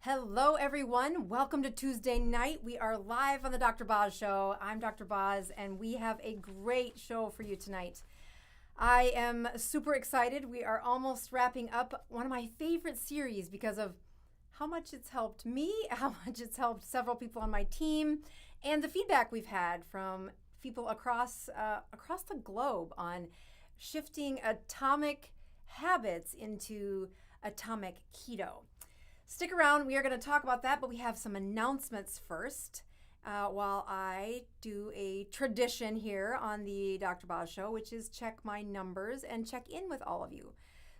Hello, everyone. Welcome to Tuesday night. We are live on the Dr. Boz Show. I'm Dr. Boz, and we have a great show for you tonight. I am super excited. We are almost wrapping up one of my favorite series because of how much it's helped me, how much it's helped several people on my team, and the feedback we've had from people across the globe on shifting atomic habits into atomic keto. Stick around. We are going to talk about that, but we have some announcements first while I do a tradition here on the Dr. Boz Show, which is check my numbers and check in with all of you.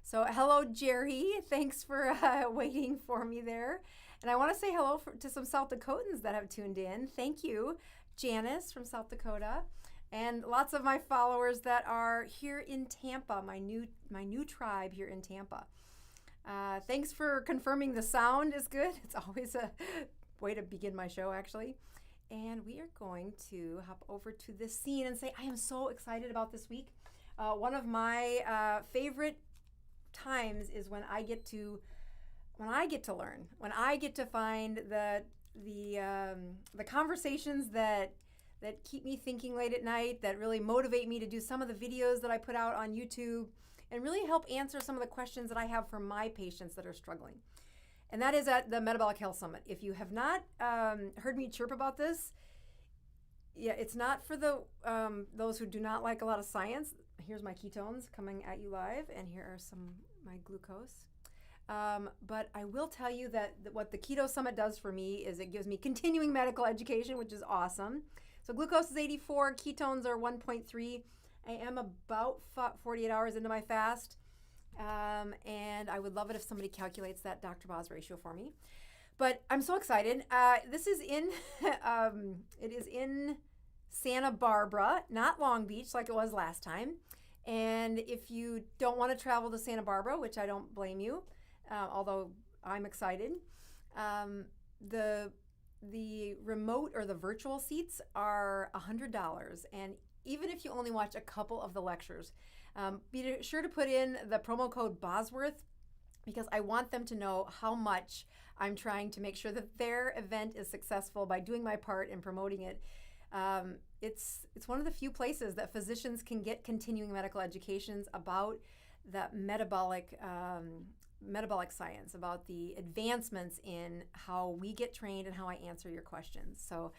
So hello, Jerry. Thanks for waiting for me there. And I want to say hello to some South Dakotans that have tuned in. Thank you, Janice from South Dakota, and lots of my followers that are here in Tampa, my new tribe here in Tampa. Thanks for confirming the sound is good. It's always a way to begin my show, actually. And we are going to hop over to this scene and say, I am so excited about this week. One of my favorite times is when I get to learn, when I get to find the conversations that keep me thinking late at night, that really motivate me to do some of the videos that I put out on YouTube, and really help answer some of the questions that I have for my patients that are struggling. And that is at the Metabolic Health Summit. If you have not heard me chirp about this, it's not for those who do not like a lot of science. Here's my ketones coming at you live, and here are my glucose. But I will tell you that what the Keto Summit does for me is it gives me continuing medical education, which is awesome. So glucose is 84, ketones are 1.3. I am about 48 hours into my fast, and I would love it if somebody calculates that Dr. Boz ratio for me. But I'm so excited. This is in, it is in Santa Barbara, not Long Beach like it was last time. And if you don't want to travel to Santa Barbara, which I don't blame you, although I'm excited, the remote or the virtual seats are $100, and even if you only watch a couple of the lectures, be sure to put in the promo code Bosworth, because I want them to know how much I'm trying to make sure that their event is successful by doing my part in promoting it. It's one of the few places that physicians can get continuing medical educations about the metabolic science, about the advancements in how we get trained and how I answer your questions. So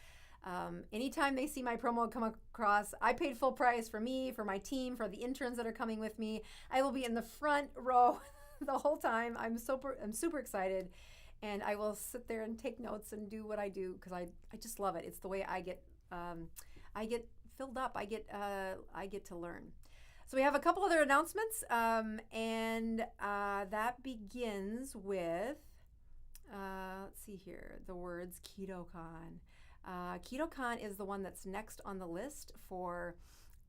anytime they see my promo come across, I paid full price for me, for my team, for the interns that are coming with me. I will be in the front row the whole time. I'm super excited, and I will sit there and take notes and do what I do because I just love it. It's the way I get filled up. I get to learn. So we have a couple other announcements, and that begins with let's see here, the words KetoCON. KetoCON is the one that's next on the list for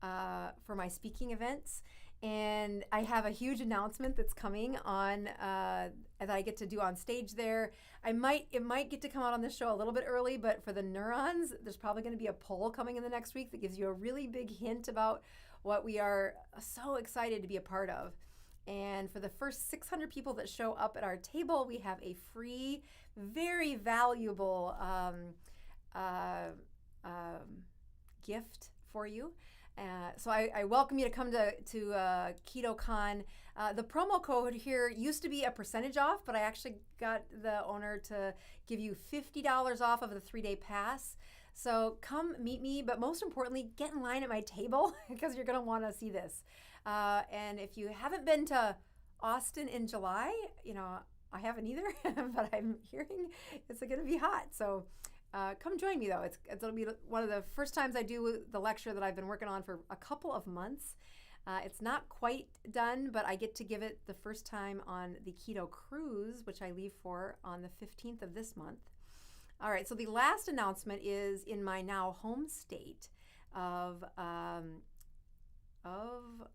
my speaking events, and I have a huge announcement that's coming on that I get to do on stage there. It might get to come out on the show a little bit early, but for the NEURONS, there's probably going to be a poll coming in the next week that gives you a really big hint about what we are so excited to be a part of. And for the first 600 people that show up at our table, we have a free, very valuable gift for you. So I welcome you to come to KetoCON. The promo code here used to be a percentage off, but I actually got the owner to give you $50 off of the 3-day pass. So come meet me, but most importantly, get in line at my table because you're going to want to see this. And if you haven't been to Austin in July, I haven't either, but I'm hearing it's going to be hot. So come join me, though. It'll be one of the first times I do the lecture that I've been working on for a couple of months. It's not quite done, but I get to give it the first time on the Keto Cruise, which I leave for on the 15th of this month. All right, so the last announcement is in my now home state of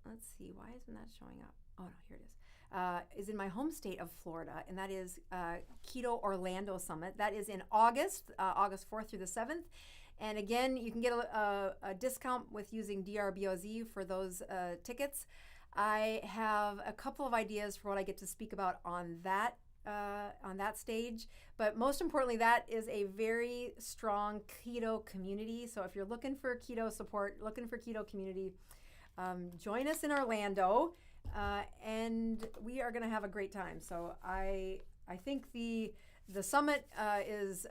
let's see, why isn't that showing up? Oh, no, here it is. Is in my home state of Florida, and that is Keto Orlando Summit. That is in August 4th through the 7th. And again, you can get a discount with using DRBOZ for those tickets. I have a couple of ideas for what I get to speak about on that on that stage. But most importantly, that is a very strong keto community. So if you're looking for keto support, looking for keto community, join us in Orlando, and we are going to have a great time. So I think the summit is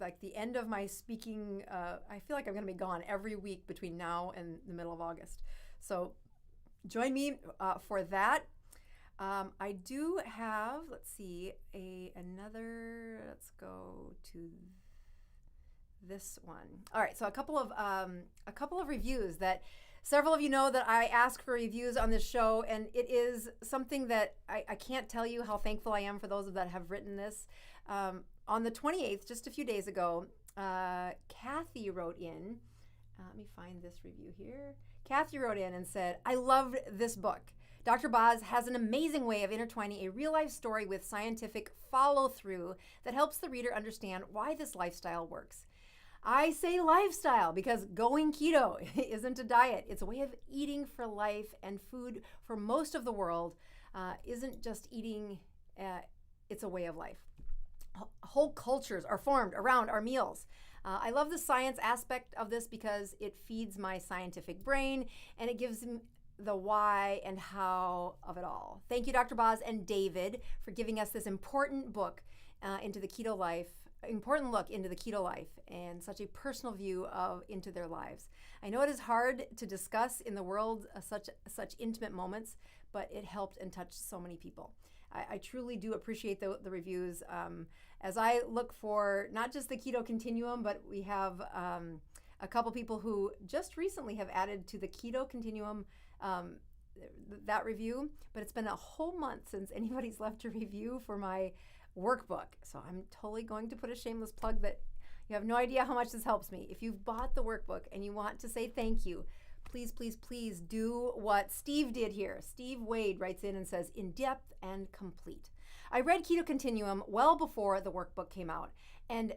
like the end of my speaking. I feel like I'm going to be gone every week between now and the middle of August. So join me for that. I do have, let's see, let's go to this one. All right, so a couple of reviews that several of you know that I ask for reviews on this show, and it is something that I can't tell you how thankful I am for those that have written this. On the 28th, just a few days ago, Kathy wrote in. Let me find this review here. Kathy wrote in and said, "I loved this book. Dr. Boz has an amazing way of intertwining a real-life story with scientific follow-through that helps the reader understand why this lifestyle works. I say lifestyle because going keto isn't a diet. It's a way of eating for life, and food for most of the world isn't just eating, it's a way of life. Whole cultures are formed around our meals. I love the science aspect of this because it feeds my scientific brain and it gives the why and how of it all. Thank you, Dr. Boz and David, for giving us this important book into the keto life, important look into the keto life and such a personal view into their lives. I know it is hard to discuss in the world such intimate moments, but it helped and touched so many people. I truly do appreciate the reviews. As I look for not just the Keto Continuum, but we have a couple people who just recently have added to the Keto Continuum that review, but it's been a whole month since anybody's left a review for my workbook. So I'm totally going to put a shameless plug that you have no idea how much this helps me. If you've bought the workbook and you want to say thank you, please, please, please do what Steve did here. Steve Wade writes in and says, "In-depth and complete. I read Keto Continuum well before the workbook came out and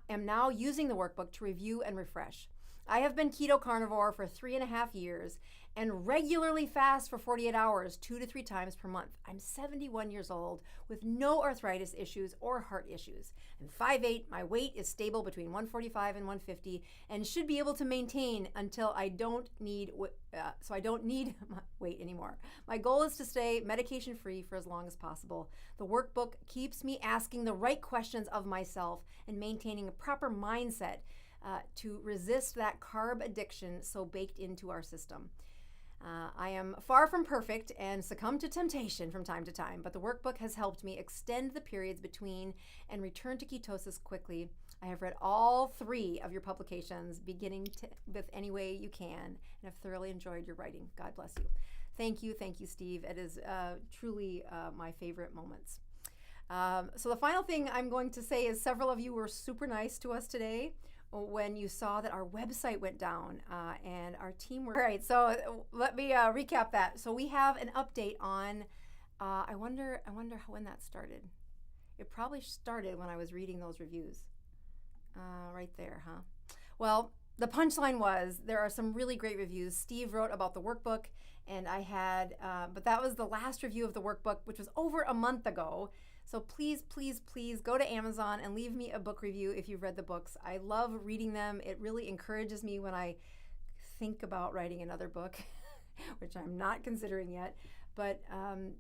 am now using the workbook to review and refresh. I have been keto carnivore for 3.5 years and regularly fast for 48 hours, 2 to 3 times per month. I'm 71 years old with no arthritis issues or heart issues. I'm 5'8", my weight is stable between 145 and 150 and should be able to maintain until I don't need my weight anymore. My goal is to stay medication free for as long as possible. The workbook keeps me asking the right questions of myself and maintaining a proper mindset to resist that carb addiction so baked into our system. I am far from perfect and succumb to temptation from time to time, but the workbook has helped me extend the periods between and return to ketosis quickly. I have read all 3 of your publications, beginning with Any Way You Can, and have thoroughly enjoyed your writing. God bless you." Thank you, Steve. It is truly my favorite moments. So the final thing I'm going to say is several of you were super nice to us today when you saw that our website went down and our team were... All right, so let me recap that. So we have an update on, I wonder when that started. It probably started when I was reading those reviews. Right there, huh? Well, the punchline was there are some really great reviews. Steve wrote about the workbook, and I had, but that was the last review of the workbook, which was over a month ago. So please, please, please go to Amazon and leave me a book review if you've read the books. I love reading them. It really encourages me when I think about writing another book, which I'm not considering yet. But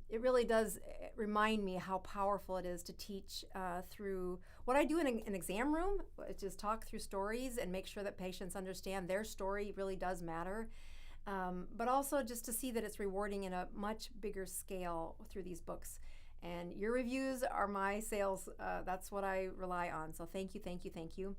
it really does remind me how powerful it is to teach through what I do in an exam room, which is talk through stories and make sure that patients understand their story really does matter. But also just to see that it's rewarding in a much bigger scale through these books. And your reviews are my sales. That's what I rely on. So thank you, thank you, thank you.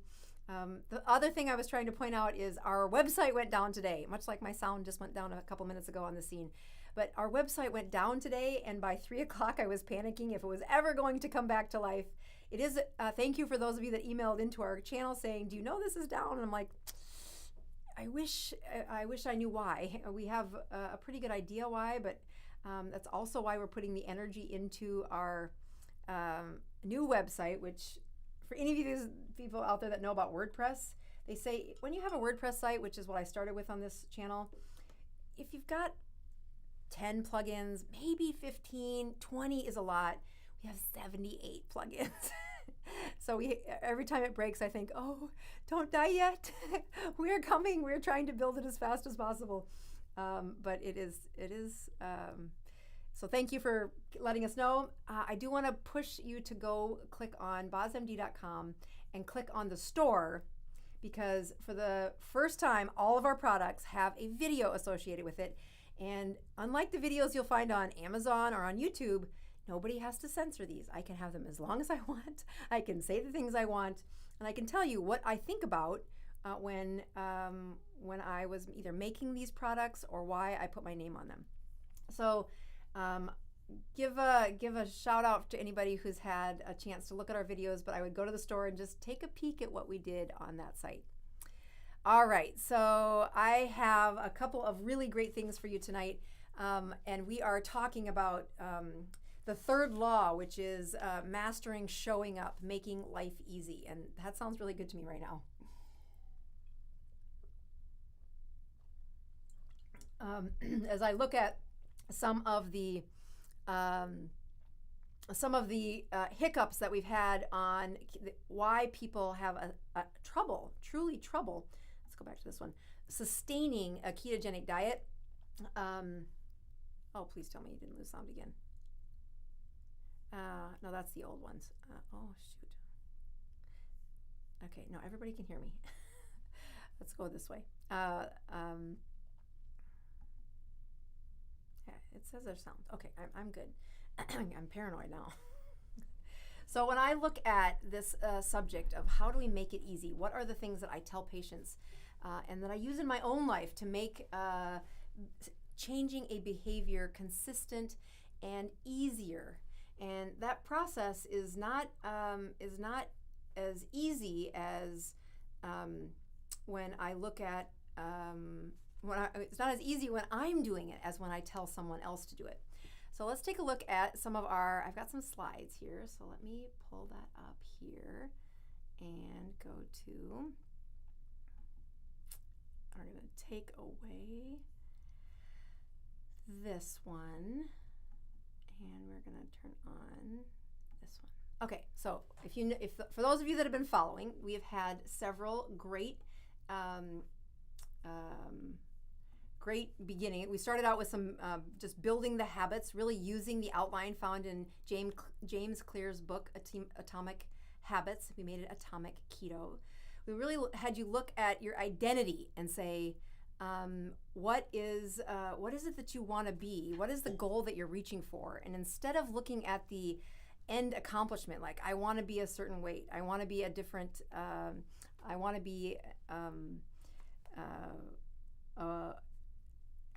The other thing I was trying to point out is our website went down today, much like my sound just went down a couple minutes ago on the scene. But our website went down today, and by 3 o'clock I was panicking if it was ever going to come back to life. It is, thank you for those of you that emailed into our channel saying, "Do you know this is down?" And I'm like, I wish I knew why. We have a pretty good idea why, but that's also why we're putting the energy into our new website, which for any of you people out there that know about WordPress, they say when you have a WordPress site, which is what I started with on this channel, if you've got 10 plugins, maybe 15, 20 is a lot. We we have 78 plugins. So every time it breaks, I think, oh, don't die yet. We're coming. We're trying to build it as fast as possible. But it is. So thank you for letting us know. I do want to push you to go click on bozmd.com and click on the store, because for the first time, all of our products have a video associated with it. And unlike the videos you'll find on Amazon or on YouTube, nobody has to censor these. I can have them as long as I want. I can say the things I want, and I can tell you what I think about when I was either making these products or why I put my name on them. So give a shout out to anybody who's had a chance to look at our videos, but I would go to the store and just take a peek at what we did on that site. All right, so I have a couple of really great things for you tonight, and we are talking about the third law, which is mastering showing up, making life easy, and that sounds really good to me right now. As I look at some of the hiccups that we've had on why people have a truly trouble. Let's go back to this one. Sustaining a ketogenic diet. Oh, please tell me you didn't lose sound again. No, that's the old ones. Oh, shoot. Okay, no, everybody can hear me. Let's go this way. It says there's sound. Okay, I'm good. I'm paranoid now. So when I look at this subject of how do we make it easy, what are the things that I tell patients and that I use in my own life to make changing a behavior consistent and easier? And that process is not as easy as when I look at it's not as easy when I'm doing it as when I tell someone else to do it. So let's take a look at some of I've got some slides here, so let me pull that up here and go to, I'm going to take away this one, and we're going to turn on this one. Okay, so for those of you that have been following, we have had several great beginning. We started out with some just building the habits, really using the outline found in James Clear's book, Atomic Habits. We made it Atomic Keto. We really had you look at your identity and say, what is it that you want to be? What is the goal that you're reaching for? And instead of looking at the end accomplishment, like I want to be a certain weight, I want to be a different, I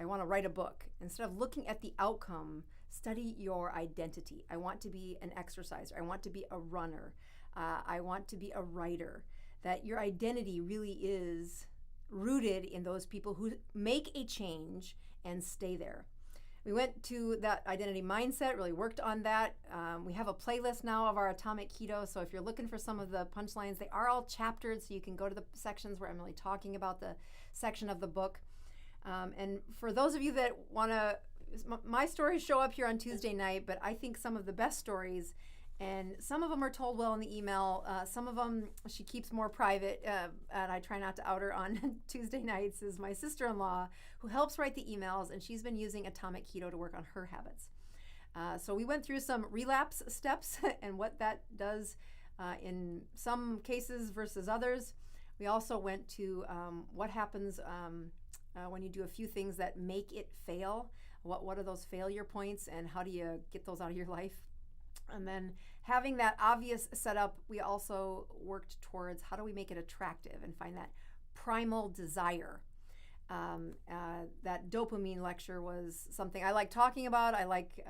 want to write a book. Instead of looking at the outcome, study your identity. I want to be an exerciser. I want to be a runner. I want to be a writer. That your identity really is rooted in those people who make a change and stay there. We went to that identity mindset, really worked on that. We have a playlist now of our Atomic Keto, so if you're looking for some of the punchlines, they are all chaptered, so you can go to the sections where I'm really talking about the section of the book. And for those of you that want to, my stories show up here on Tuesday night, but I think some of the best stories, and some of them are told well in the email, some of them she keeps more private, and I try not to out her on Tuesday nights, is my sister-in-law who helps write the emails, and she's been using Atomic Keto to work on her habits. So we went through some relapse steps and what that does in some cases versus others. We also went to what happens when you do a few things that make it fail. What are those failure points, and how do you get those out of your life? And then having that obvious setup, we also worked towards how do we make it attractive and find that primal desire. That dopamine lecture was something I like talking about, I like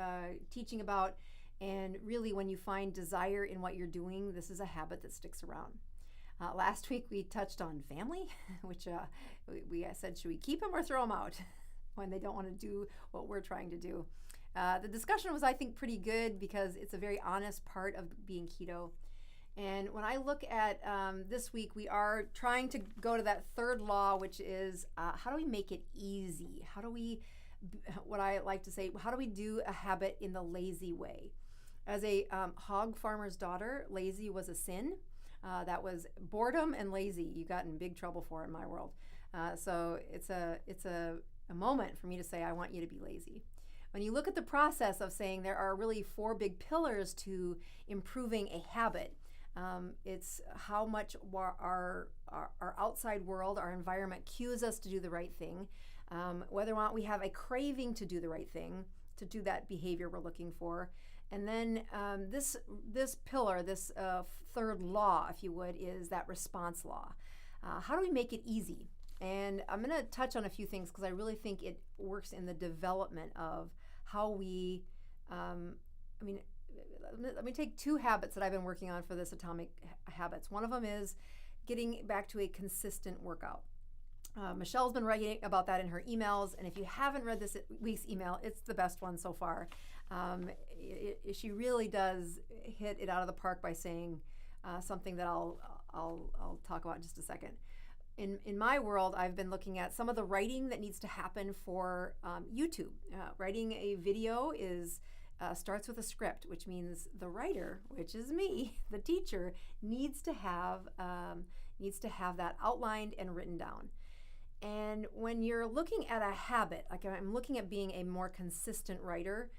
teaching about, and really when you find desire in what you're doing, this is a habit that sticks around. Last week we touched on family, which we said, should we keep them or throw them out when they don't want to do what we're trying to do? The discussion was, I think, pretty good because it's a very honest part of being keto. And when I look at this week, we are trying to go to that third law, which is how do we make it easy? How do we, what I like to say, how do we do a habit in the lazy way? As a hog farmer's daughter, lazy was a sin. That was boredom and lazy. You got in big trouble for in my world. So it's a moment for me to say, I want you to be lazy. When you look at the process of saying there are really 4 big pillars to improving a habit, it's how much our outside world, our environment cues us to do the right thing, whether or not we have a craving to do the right thing, to do that behavior we're looking for. And then this pillar, this third law, if you would, is that response law. How do we make it easy? And I'm going to touch on a few things because I really think it works in the development of how we, let me take 2 habits that I've been working on for this Atomic Habits. One of them is getting back to a consistent workout. Michelle's been writing about that in her emails, and if you haven't read this week's email, it's the best one so far. She really does hit it out of the park by saying something that I'll talk about in just a second. In my world, I've been looking at some of the writing that needs to happen for YouTube. Writing a video starts with a script, which means the writer, which is me, the teacher, needs to have that outlined and written down. And when you're looking at a habit, like I'm looking at being a more consistent writer,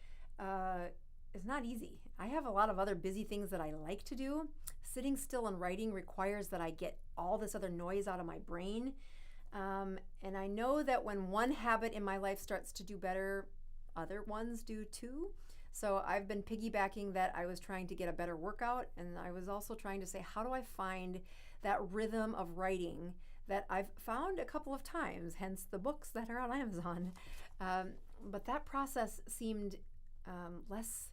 it's not easy. I have a lot of other busy things that I like to do. Sitting still and writing requires that I get all this other noise out of my brain. And I know that when one habit in my life starts to do better, other ones do too. So I've been piggybacking that. I was trying to get a better workout, and I was also trying to say, how do I find that rhythm of writing that I've found a couple of times, hence the books that are on Amazon. But that process seemed less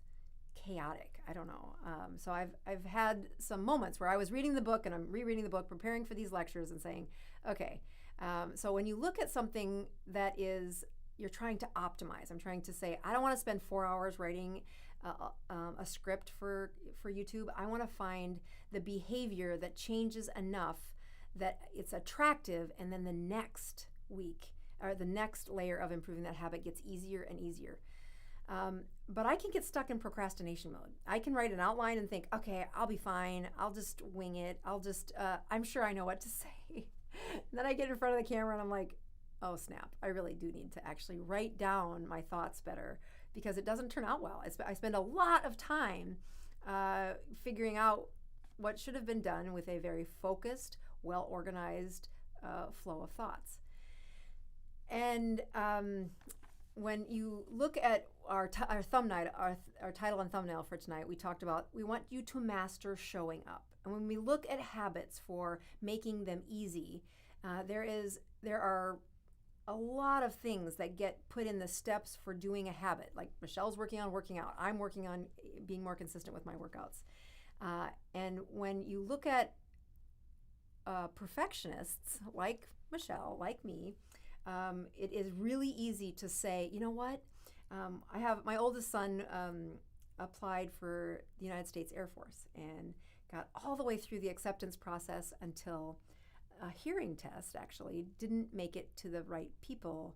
chaotic. I don't know. So I've had some moments where I was reading the book and I'm rereading the book, preparing for these lectures and saying, okay, so when you look at something that is, you're trying to optimize, I'm trying to say, I don't want to spend 4 hours writing a script for YouTube. I want to find the behavior that changes enough that it's attractive, and then the next week or the next layer of improving that habit gets easier and easier. But I can get stuck in procrastination mode. I can write an outline and think, okay, I'll be fine. I'll just wing it. I'm sure I know what to say. Then I get in front of the camera and I'm like, oh snap, I really do need to actually write down my thoughts better because it doesn't turn out well. I spend a lot of time figuring out what should have been done with a very focused, well-organized flow of thoughts. And when you look at our thumbnail, our title and thumbnail for tonight, we talked about we want you to master showing up. And when we look at habits for making them easy, there are a lot of things that get put in the steps for doing a habit. Like Michelle's working on working out. I'm working on being more consistent with my workouts. And when you look at perfectionists like Michelle, like me, it is really easy to say, you know what? I have my oldest son applied for the United States Air Force and got all the way through the acceptance process until a hearing test actually didn't make it to the right people.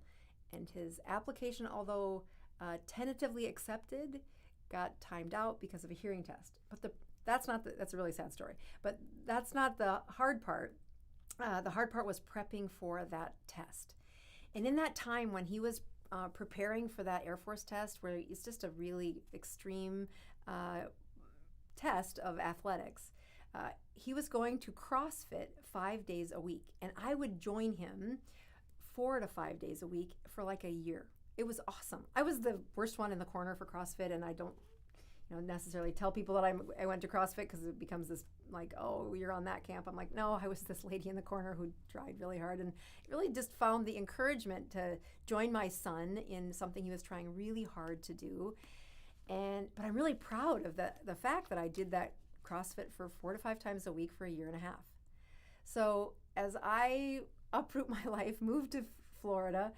And his application, although tentatively accepted, got timed out because of a hearing test. But that's a really sad story. But that's not the hard part. The hard part was prepping for that test. And in that time when he was preparing for that Air Force test, where it's just a really extreme test of athletics, he was going to CrossFit 5 days a week. And I would join him 4 to 5 days a week for like a year. It was awesome. I was the worst one in the corner for CrossFit, and I don't necessarily tell people that I went to CrossFit because it becomes this like, oh, you're on that camp. I'm like, no, I was this lady in the corner who tried really hard and really just found the encouragement to join my son in something he was trying really hard to do. But I'm really proud of the fact that I did that CrossFit for 4 to 5 times a week for a year and a half. So as I uproot my life, move to Florida,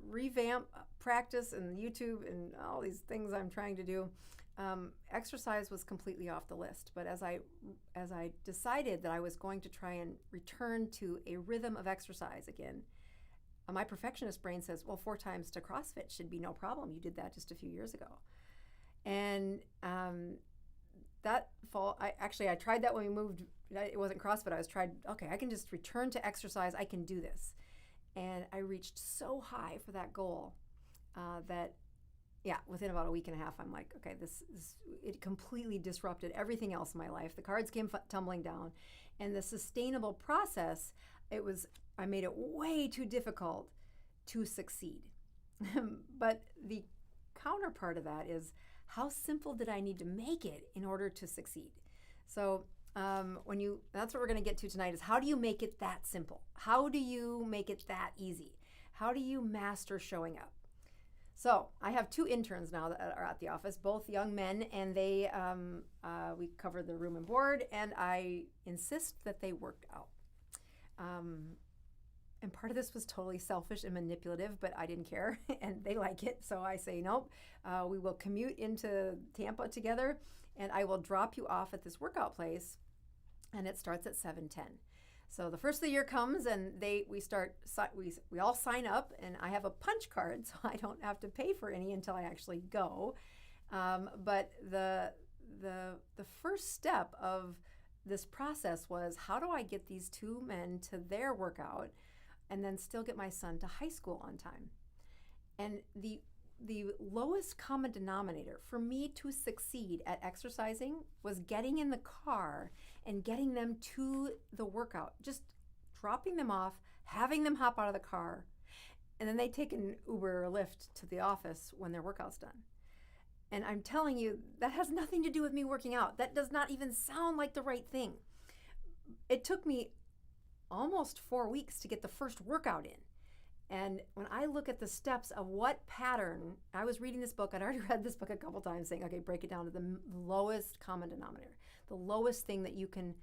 revamp practice and YouTube and all these things I'm trying to do, exercise was completely off the list. But as I decided that I was going to try and return to a rhythm of exercise again, my perfectionist brain says, well, 4 times to CrossFit should be no problem. You did that just a few years ago. And that fall, I tried that when we moved. It wasn't CrossFit. Okay, I can just return to exercise. I can do this. And I reached so high for that goal that, yeah, within about a week and a half, I'm like, okay, it completely disrupted everything else in my life. The cards came tumbling down. And the sustainable process, I made it way too difficult to succeed. But the counterpart of that is, how simple did I need to make it in order to succeed? So that's what we're going to get to tonight, is how do you make it that simple? How do you make it that easy? How do you master showing up? So I have 2 interns now that are at the office, both young men, and we cover the room and board, and I insist that they work out. And part of this was totally selfish and manipulative, but I didn't care, and they like it. So I say, nope, we will commute into Tampa together, and I will drop you off at this workout place, and it starts at 7:10. So the first of the year comes, and we all sign up, and I have a punch card, so I don't have to pay for any until I actually go. But the first step of this process was, how do I get these 2 men to their workout and then still get my son to high school on time? And the lowest common denominator for me to succeed at exercising was getting in the car and getting them to the workout, just dropping them off, having them hop out of the car, and then they take an Uber or Lyft to the office when their workout's done. And I'm telling you, that has nothing to do with me working out. That does not even sound like the right thing. It took me almost 4 weeks to get the first workout in. And when I look at the steps of what pattern, I was reading this book, I'd already read this book a couple times, saying, okay, break it down to the lowest common denominator. The lowest thing that you can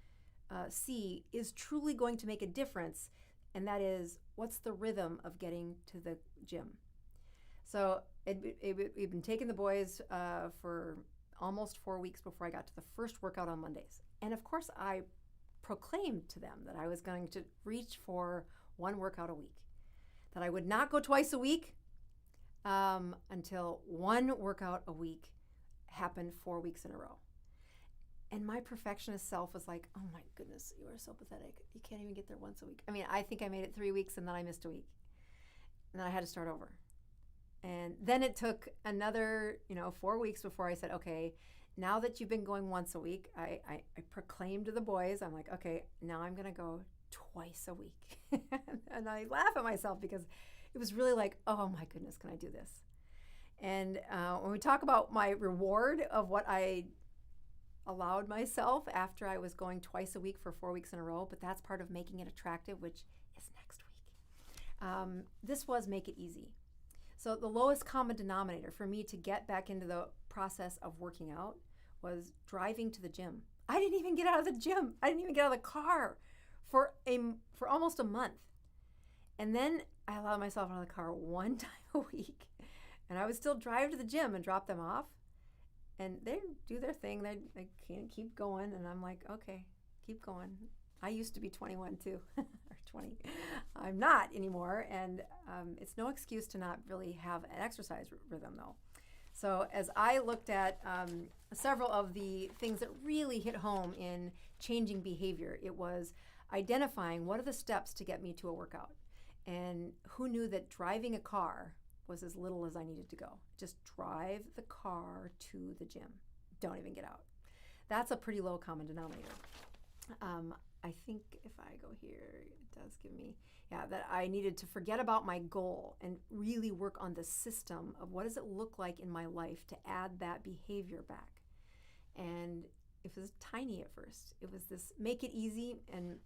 see is truly going to make a difference, and that is, what's the rhythm of getting to the gym? So we've been taking the boys for almost 4 weeks before I got to the first workout on Mondays. And of course, I proclaimed to them that I was going to reach for 1 workout a week, that I would not go twice a week until 1 workout a week happened 4 weeks in a row. And my perfectionist self was like, oh my goodness, you are so pathetic. You can't even get there once a week. I mean, I think I made it 3 weeks, and then I missed a week. And then I had to start over. And then it took another, 4 weeks before I said, okay, now that you've been going once a week, I proclaimed to the boys, I'm like, okay, now I'm going to go twice a week. And I laugh at myself because it was really like, oh my goodness, can I do this? And when we talk about my reward of what I allowed myself after I was going twice a week for 4 weeks in a row, but that's part of making it attractive, which is next week. This was make it easy. So the lowest common denominator for me to get back into the process of working out was driving to the gym. I didn't even get out of the gym. I didn't even get out of the car for almost a month. And then I allowed myself out of the car 1 time a week. And I would still drive to the gym and drop them off. And they do their thing. They can't keep going. And I'm like, okay, keep going. I used to be 21 too, or 20. I'm not anymore. And it's no excuse to not really have an exercise rhythm though. So as I looked at several of the things that really hit home in changing behavior, it was identifying what are the steps to get me to a workout. And who knew that driving a car was as little as I needed to go. Just drive the car to the gym. Don't even get out. That's a pretty low common denominator. I think if I go here, it does give me, that I needed to forget about my goal and really work on the system of what does it look like in my life to add that behavior back. And it was tiny at first. It was this make it easy and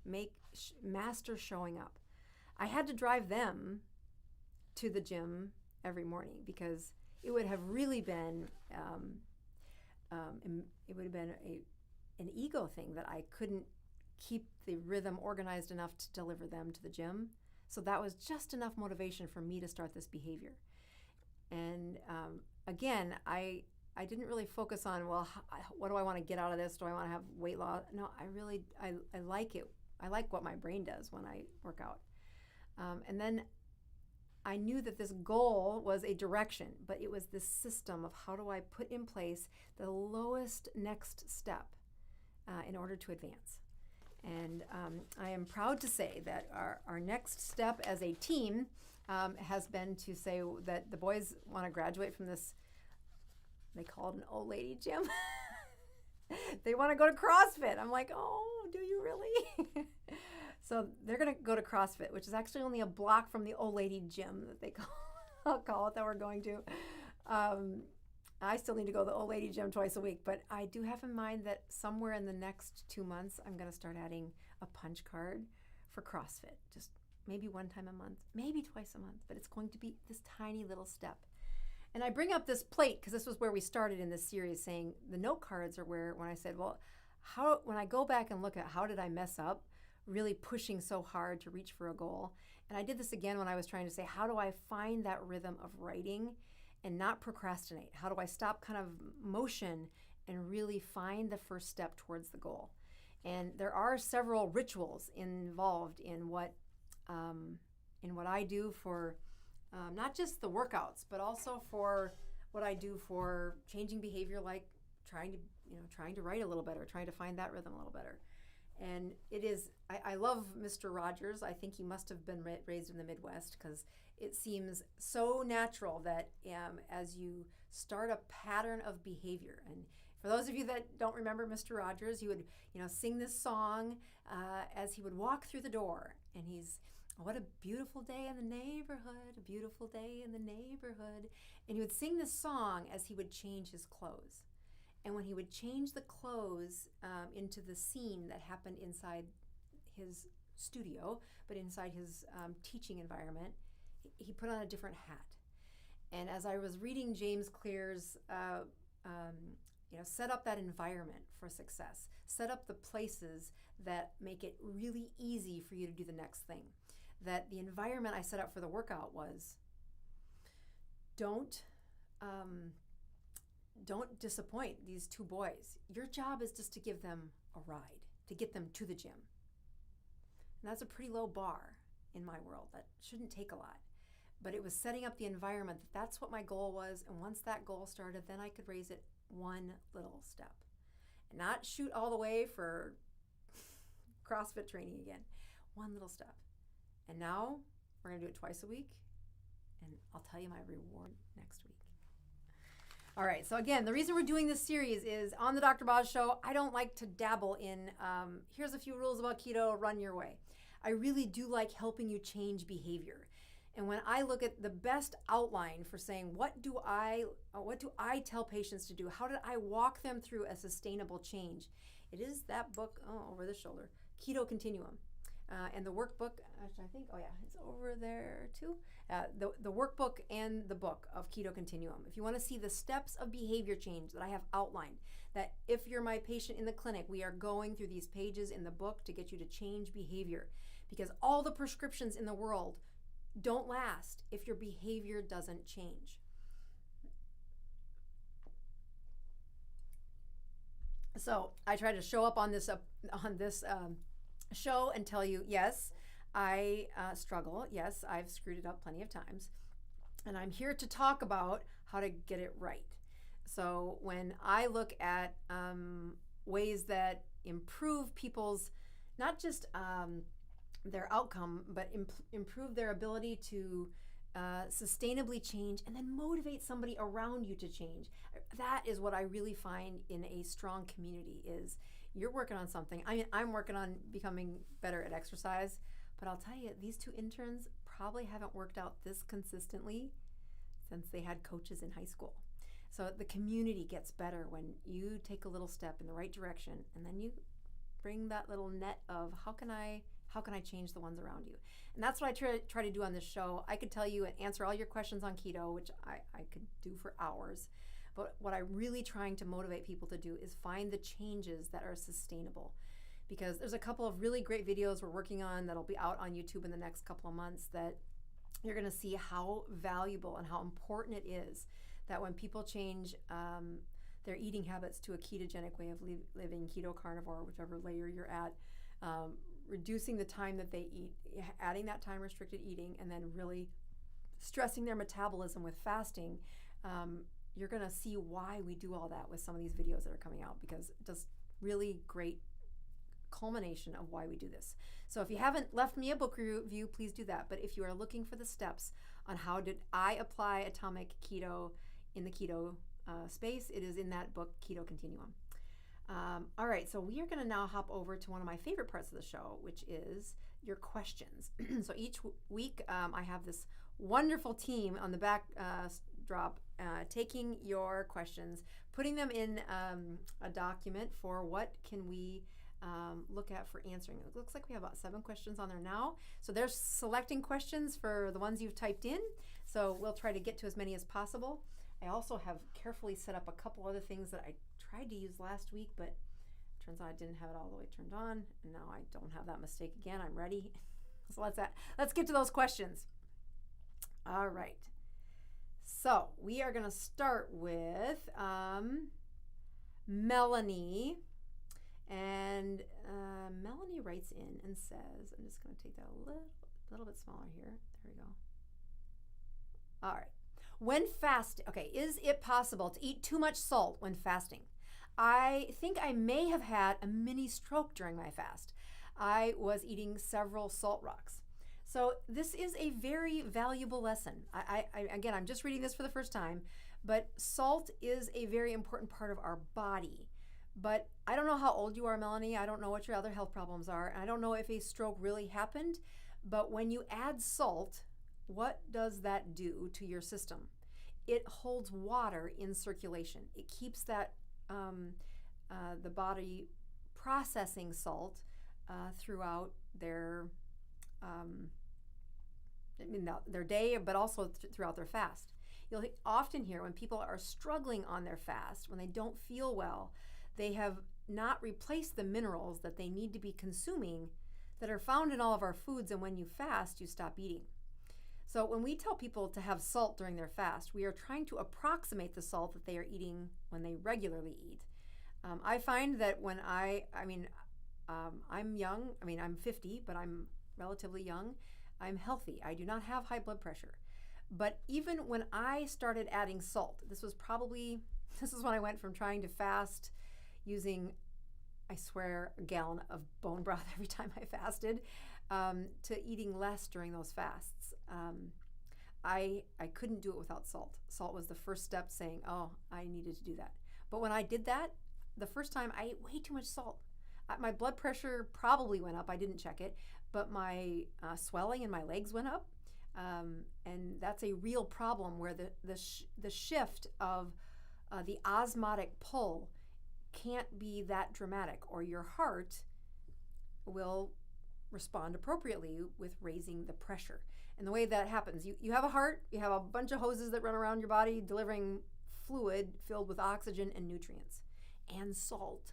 master showing up. I had to drive them to the gym every morning because it would have really been, an ego thing that I couldn't keep the rhythm organized enough to deliver them to the gym. So that was just enough motivation for me to start this behavior. And again, I didn't really focus on, well, what do I want to get out of this? Do I want to have weight loss? No, I like it. I like what my brain does when I work out. And then I knew that this goal was a direction, but it was this system of how do I put in place the lowest next step in order to advance. And I am proud to say that our next step as a team has been to say that the boys want to graduate from this, they call it an old lady gym. They want to go to CrossFit. I'm like, oh, do you really? So they're going to go to CrossFit, which is actually only a block from the old lady gym that they call it that we're going to. I still need to go to the old lady gym twice a week, but I do have in mind that somewhere in the next 2 months, I'm going to start adding a punch card for CrossFit. Just maybe one time a month, maybe twice a month, but it's going to be this tiny little step. And I bring up this plate because this was where we started in this series, saying the note cards are where, when I said, well, when I go back and look at how did I mess up, really pushing so hard to reach for a goal. And I did this again when I was trying to say, how do I find that rhythm of writing and not procrastinate? How do I stop kind of motion and really find the first step towards the goal? And there are several rituals involved in what I do for not just the workouts, but also for what I do for changing behavior, like trying to write a little better, trying to find that rhythm a little better. And it is, I love Mr. Rogers. I think he must have been raised in the Midwest, because it seems so natural that as you start a pattern of behavior, and for those of you that don't remember Mr. Rogers, he would sing this song as he would walk through the door, and what a beautiful day in the neighborhood, a beautiful day in the neighborhood. And he would sing this song as he would change his clothes. And when he would change the clothes into the scene that happened inside his studio, but inside his teaching environment, he put on a different hat. And as I was reading James Clear's, set up that environment for success, set up the places that make it really easy for you to do the next thing. That the environment I set up for the workout was, don't disappoint these two boys. Your job is just to give them a ride, to get them to the gym. And that's a pretty low bar in my world. That shouldn't take a lot. But it was setting up the environment that that's what my goal was. And once that goal started, then I could raise it one little step. And not shoot all the way for CrossFit training again. One little step. And now we're going to do it twice a week. And I'll tell you my reward next week. All right, so again, the reason we're doing this series is on the Dr. Boz Show, I don't like to dabble in, here's a few rules about keto, run your way. I really do like helping you change behavior. And when I look at the best outline for saying, what do I tell patients to do? How did I walk them through a sustainable change? It is that book, over the shoulder, Keto Continuum. And the workbook, actually, I think, it's over there too. The workbook and the book of Keto Continuum. If you want to see the steps of behavior change that I have outlined, that if you're my patient in the clinic, we are going through these pages in the book to get you to change behavior. Because all the prescriptions in the world don't last if your behavior doesn't change. So I try to show up on this show and tell you, yes, I struggle. Yes, I've screwed it up plenty of times. And I'm here to talk about how to get it right. So when I look at ways that improve people's, not just their outcome, but improve their ability to sustainably change and then motivate somebody around you to change. That is what I really find in a strong community is you're working on something. I mean, I'm working on becoming better at exercise, but I'll tell you, these two interns probably haven't worked out this consistently since they had coaches in high school. So the community gets better when you take a little step in the right direction, and then you bring that little net of how can I change the ones around you? And that's what I try to do on this show. I could tell you and answer all your questions on keto, which I could do for hours. But what I'm really trying to motivate people to do is find the changes that are sustainable. Because there's a couple of really great videos we're working on that'll be out on YouTube in the next couple of months that you're going to see how valuable and how important it is that when people change their eating habits to a ketogenic way of living, keto, carnivore, whichever layer you're at, reducing the time that they eat, adding that time restricted eating, and then really stressing their metabolism with fasting, you're going to see why we do all that with some of these videos that are coming out, because it does really great culmination of why we do this. So if you haven't left me a book review, please do that. But if you are looking for the steps on how did I apply atomic keto in the keto space, it is in that book, Keto Continuum. All right, so we are going to now hop over to one of my favorite parts of the show, which is your questions. So each week I have this wonderful team on the backdrop taking your questions, putting them in a document for what can we look at for answering. It looks like we have about 7 questions on there now. So they're selecting questions for the ones you've typed in. So we'll try to get to as many as possible. I also have carefully set up a couple other things that I tried to use last week, but it turns out I didn't have it all the way turned on, and now I don't have that mistake again. I'm ready. So let's get to those questions. All right. So we are going to start with Melanie. And Melanie writes in and says, I'm just going to take that a little bit smaller here. There we go. All right. When fasting, okay, is it possible to eat too much salt when fasting? I think I may have had a mini stroke during my fast. I was eating several salt rocks. So this is a very valuable lesson. Again, I'm just reading this for the first time, but salt is a very important part of our body. But I don't know how old you are, Melanie. I don't know what your other health problems are. And I don't know if a stroke really happened. But when you add salt, what does that do to your system? It holds water in circulation. It keeps that the body processing salt throughout their day, but also throughout their fast. You'll often hear when people are struggling on their fast, when they don't feel well, they have not replaced the minerals that they need to be consuming that are found in all of our foods, and when you fast, you stop eating. So when we tell people to have salt during their fast, we are trying to approximate the salt that they are eating when they regularly eat. I find that when I'm young, I'm 50, but I'm relatively young, I'm healthy. I do not have high blood pressure. But even when I started adding salt, this is when I went from trying to fast using, I swear, a gallon of bone broth every time I fasted, to eating less during those fasts. I couldn't do it without salt. Salt was the first step saying, oh, I needed to do that. But when I did that, the first time I ate way too much salt. My blood pressure probably went up. I didn't check it, but my swelling in my legs went up. And that's a real problem where the shift of the osmotic pull can't be that dramatic, or your heart will respond appropriately with raising the pressure. And the way that happens, you have a heart, you have a bunch of hoses that run around your body delivering fluid filled with oxygen and nutrients and salt.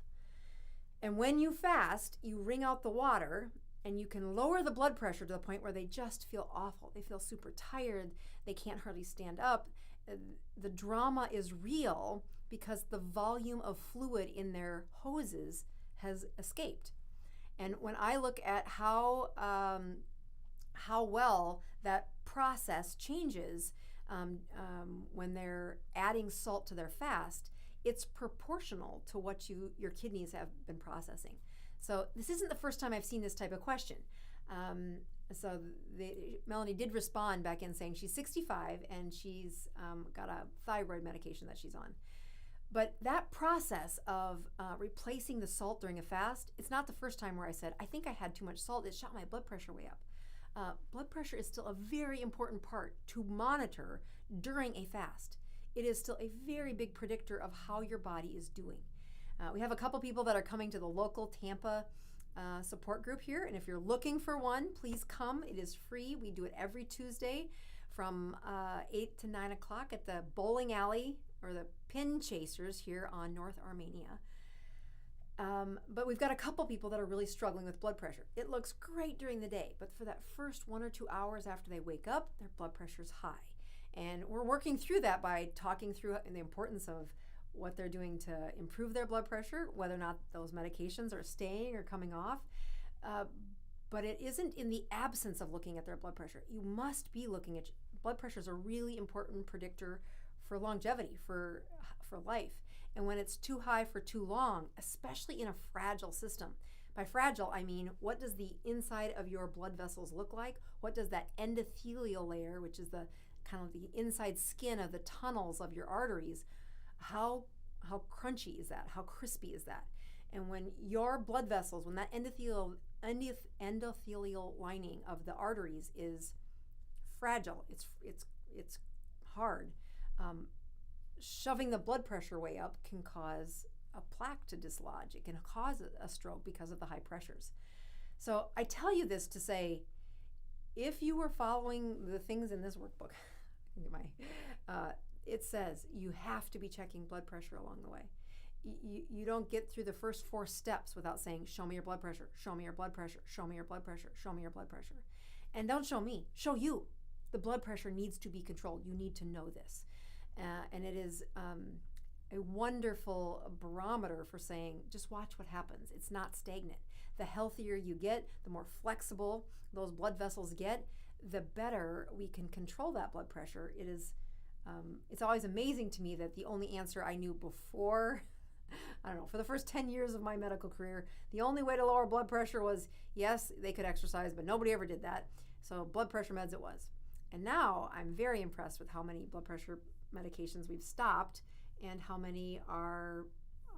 And when you fast, you wring out the water, and you can lower the blood pressure to the point where they just feel awful. They feel super tired. They can't hardly stand up. The drama is real because the volume of fluid in their hoses has escaped. And when I look at how well that process changes when they're adding salt to their fast, it's proportional to what your kidneys have been processing. So this isn't the first time I've seen this type of question. So Melanie did respond back in saying she's 65 and she's got a thyroid medication that she's on. But that process of replacing the salt during a fast, it's not the first time where I said, I think I had too much salt. It shot my blood pressure way up. Blood pressure is still a very important part to monitor during a fast. It is still a very big predictor of how your body is doing. We have a couple people that are coming to the local Tampa support group here, and if you're looking for one, please come. It is free. We do it every Tuesday from 8 to 9 o'clock at the bowling alley, or the Pin Chasers here on North Armenia. But we've got a couple people that are really struggling with blood pressure. It looks great during the day, but for that first 1 or 2 hours after they wake up, their blood pressure's high. And we're working through that by talking through the importance of what they're doing to improve their blood pressure, whether or not those medications are staying or coming off. But it isn't in the absence of looking at their blood pressure. You must be looking at blood pressure is a really important predictor for longevity, for life. And when it's too high for too long, especially in a fragile system, by fragile, I mean, what does the inside of your blood vessels look like? What does that endothelial layer, which is the kind of the inside skin of the tunnels of your arteries, how crunchy is that? How crispy is that? And when your blood vessels, when that endothelial lining of the arteries is fragile, it's hard. Shoving the blood pressure way up can cause a plaque to dislodge. It can cause a stroke because of the high pressures. So I tell you this to say, if you were following the things in this workbook, it says you have to be checking blood pressure along the way. You don't get through the first 4 steps without saying, show me your blood pressure, show me your blood pressure, show me your blood pressure, show me your blood pressure. And don't show me, show you. The blood pressure needs to be controlled. You need to know this. And it is a wonderful barometer for saying, just watch what happens. It's not stagnant. The healthier you get, the more flexible those blood vessels get, the better we can control that blood pressure. It is, it's always amazing to me that the only answer I knew before, I don't know, for the first 10 years of my medical career, the only way to lower blood pressure was, yes, they could exercise, but nobody ever did that. So blood pressure meds it was. And now I'm very impressed with how many blood pressure medications we've stopped and how many are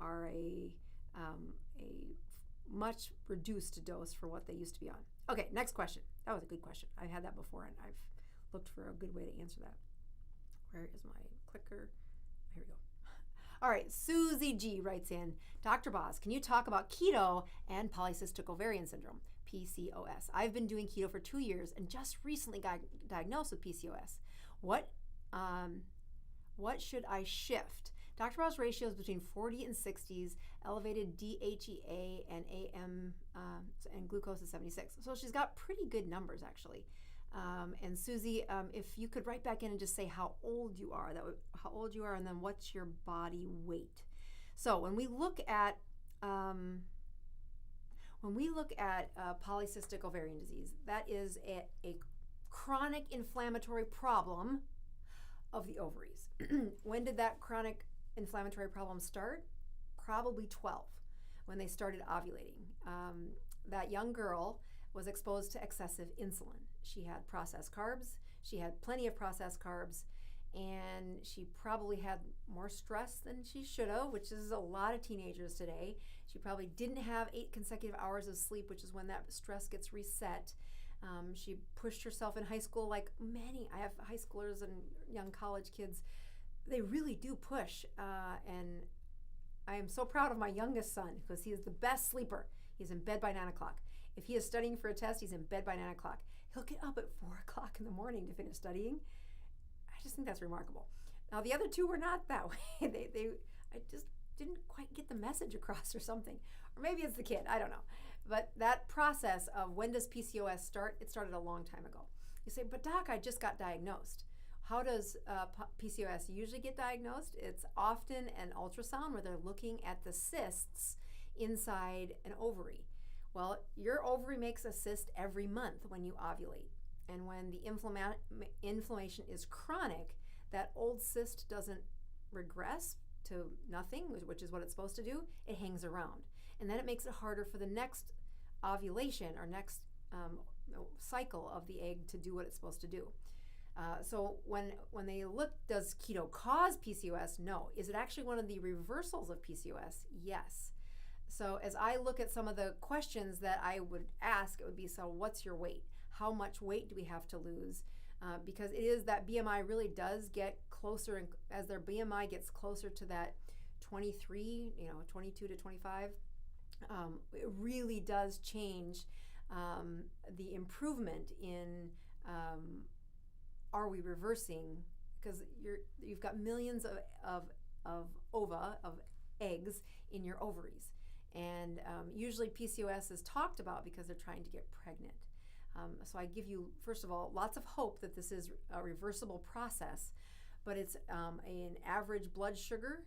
a much reduced dose for what they used to be on. Okay, next question. That was a good question. I've had that before, and I've looked for a good way to answer that. Where is my clicker? Here we go. All right, Susie G writes in, Dr. Boz, can you talk about keto and polycystic ovarian syndrome, PCOS? I've been doing keto for 2 years and just recently got diagnosed with PCOS. What should I shift? Dr. Boz ratios between 40 and 60s, elevated DHEA and AM and glucose is 76. So she's got pretty good numbers, actually. And Susie, if you could write back in and just say how old you are, how old you are, and then what's your body weight. So when we look at polycystic ovarian disease, that is a chronic inflammatory problem of the ovaries. When did that chronic inflammatory problem start? Probably 12, when they started ovulating. That young girl was exposed to excessive insulin. She had processed carbs, she had plenty of processed carbs, and she probably had more stress than she should have, which is a lot of teenagers today. She probably didn't have 8 consecutive hours of sleep, which is when that stress gets reset. She pushed herself in high school like many. I have high schoolers and young college kids. They really do push. And I am so proud of my youngest son because he is the best sleeper. He's in bed by 9 o'clock. If he is studying for a test, he's in bed by 9 o'clock. He'll get up at 4 o'clock in the morning to finish studying. I just think that's remarkable. Now, the other two were not that way. I just didn't quite get the message across or something. Or maybe it's the kid, I don't know. But that process of when does PCOS start, it started a long time ago. You say, but doc, I just got diagnosed. How does PCOS usually get diagnosed? It's often an ultrasound where they're looking at the cysts inside an ovary. Well, your ovary makes a cyst every month when you ovulate. And when the inflammation is chronic, that old cyst doesn't regress to nothing, which is what it's supposed to do. It hangs around. And then it makes it harder for the next ovulation or next cycle of the egg to do what it's supposed to do. So when they look, does keto cause PCOS? No. Is it actually one of the reversals of PCOS? Yes. So as I look at some of the questions that I would ask, it would be, so what's your weight? How much weight do we have to lose? Because it is that BMI really does get closer, and as their BMI gets closer to that 23, 22 to 25, it really does change the improvement in are we reversing, because you've got millions of ova, of eggs in your ovaries. And usually PCOS is talked about because they're trying to get pregnant. So I give you, first of all, lots of hope that this is a reversible process, but it's an average blood sugar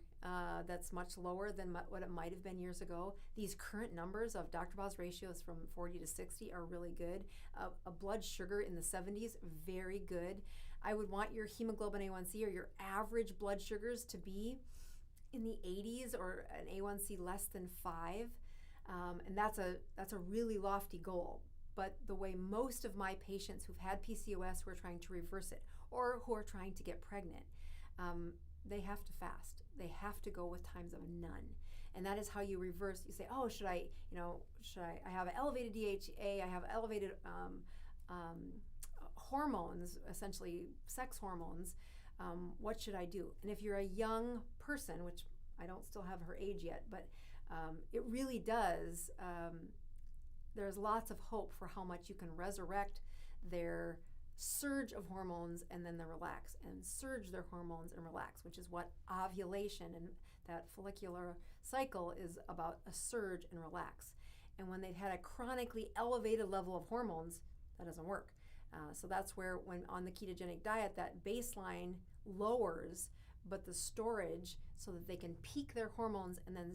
that's much lower than what it might have been years ago. These current numbers of Dr. Boz ratios from 40 to 60 are really good. A blood sugar in the 70s, very good. I would want your hemoglobin A1C or your average blood sugars to be in the 80s or an A1C less than 5. And that's a really lofty goal. But the way most of my patients who've had PCOS who are trying to reverse it or who are trying to get pregnant, they have to fast. They have to go with times of none. And that is how you reverse. You say, oh, I have an elevated DHA, I have elevated hormones, essentially sex hormones. What should I do? And if you're a young person, which I don't still have her age yet, but it really does, there's lots of hope for how much you can resurrect their surge of hormones and then they relax, and surge their hormones and relax, which is what ovulation and that follicular cycle is about, a surge and relax. And when they've had a chronically elevated level of hormones, that doesn't work. So that's where, when on the ketogenic diet, that baseline lowers, but the storage, so that they can peak their hormones and then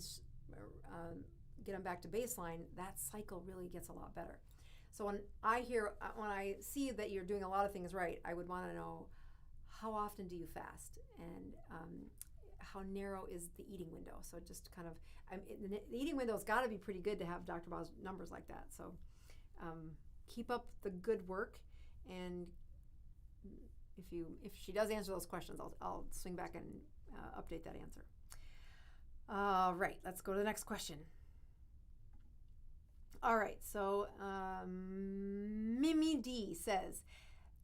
get them back to baseline, that cycle really gets a lot better. So when I see that you're doing a lot of things right, I would want to know, how often do you fast, and how narrow is the eating window? So just kind of, the eating window's got to be pretty good to have Dr. Boz numbers like that. So keep up the good work, and if she does answer those questions, I'll swing back and update that answer. All right, let's go to the next question. All right, so Mimi D says,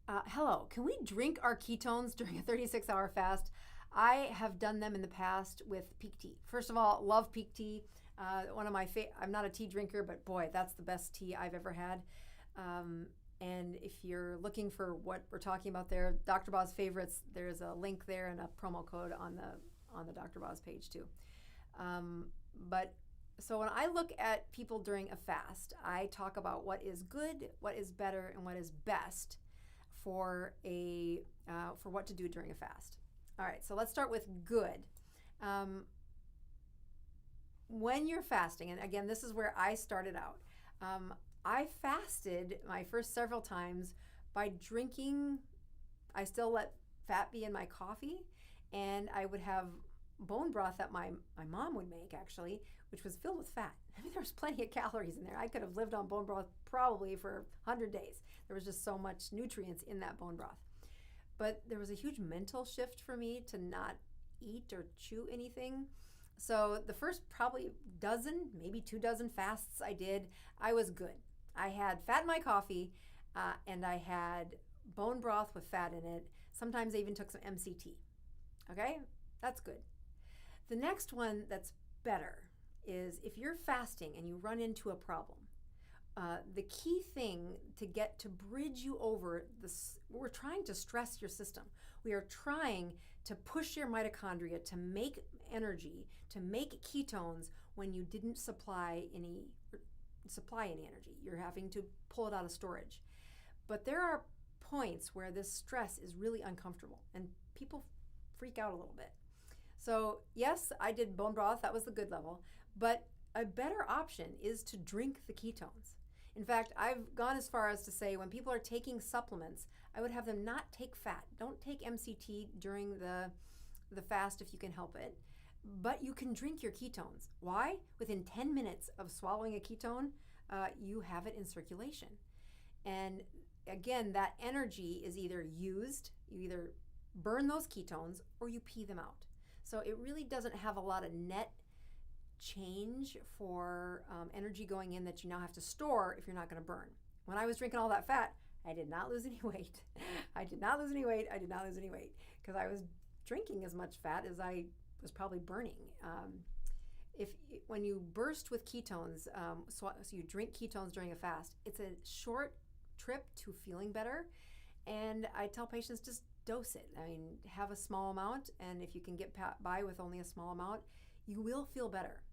hello, can we drink our ketones during a 36-hour fast? I have done them in the past with peak tea. First of all, love peak tea. One of my I'm not a tea drinker, but boy, that's the best tea I've ever had. And if you're looking for what we're talking about there, Dr. Boz favorites, there's a link there and a promo code on the Dr. Boz page too. So when I look at people during a fast, I talk about what is good, what is better, and what is best for what to do during a fast. All right, so let's start with good. When you're fasting, and again, this is where I started out. I fasted my first several times by drinking. I still let fat be in my coffee, and I would have bone broth that my mom would make, actually, which was filled with fat. I mean, there was plenty of calories in there. I could have lived on bone broth probably for 100 days. There was just so much nutrients in that bone broth. But there was a huge mental shift for me to not eat or chew anything. So the first probably dozen, maybe 2 dozen fasts I did, I was good. I had fat in my coffee, and I had bone broth with fat in it. Sometimes I even took some MCT. Okay, that's good. The next one that's better is if you're fasting and you run into a problem. The key thing to bridge you over this, we're trying to stress your system. We are trying to push your mitochondria to make energy, to make ketones when you didn't supply any energy. You're having to pull it out of storage. But there are points where this stress is really uncomfortable and people freak out a little bit. So yes, I did bone broth, that was the good level, but a better option is to drink the ketones. In fact, I've gone as far as to say when people are taking supplements, I would have them not take fat. Don't take MCT during the fast if you can help it, but you can drink your ketones. Why? Within 10 minutes of swallowing a ketone, you have it in circulation. And again, that energy is either used, you either burn those ketones or you pee them out. So it really doesn't have a lot of net change for energy going in that you now have to store if you're not going to burn. When I was drinking all that fat, I did not lose any weight. I did not lose any weight because I was drinking as much fat as I was probably burning. When you burst with ketones, so you drink ketones during a fast, it's a short trip to feeling better. And I tell patients, just dose it. I mean, have a small amount, and if you can get by with only a small amount, you will feel better.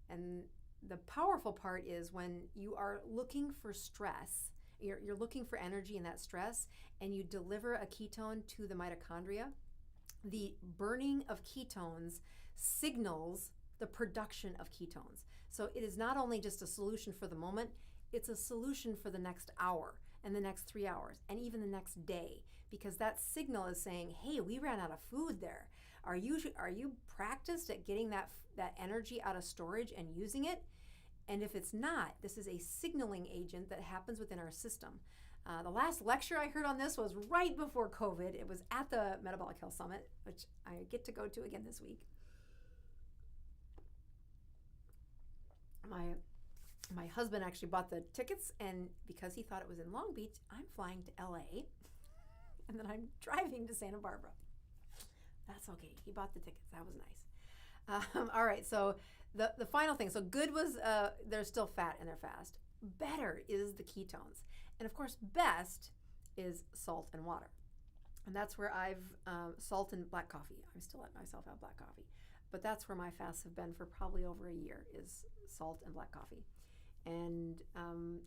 And the powerful part is when you are looking for stress, you're looking for energy in that stress, and you deliver a ketone to the mitochondria, the burning of ketones signals the production of ketones. So it is not only just a solution for the moment, it's a solution for the next hour and the next 3 hours and even the next day, because that signal is saying, hey, we ran out of food there. Are you practiced at getting that energy out of storage and using it? And if it's not, this is a signaling agent that happens within our system. The last lecture I heard on this was right before COVID. It was at the Metabolic Health Summit, which I get to go to again this week. My husband actually bought the tickets, and because he thought it was in Long Beach, I'm flying to LA, and then I'm driving to Santa Barbara. That's okay. He bought the tickets. That was nice. All right, so the final thing. So good was there's still fat in their fast. Better is the ketones. And of course, best is salt and water. And that's where I've, salt and black coffee. I still let myself have black coffee. But that's where my fasts have been for probably over a year, is salt and black coffee. And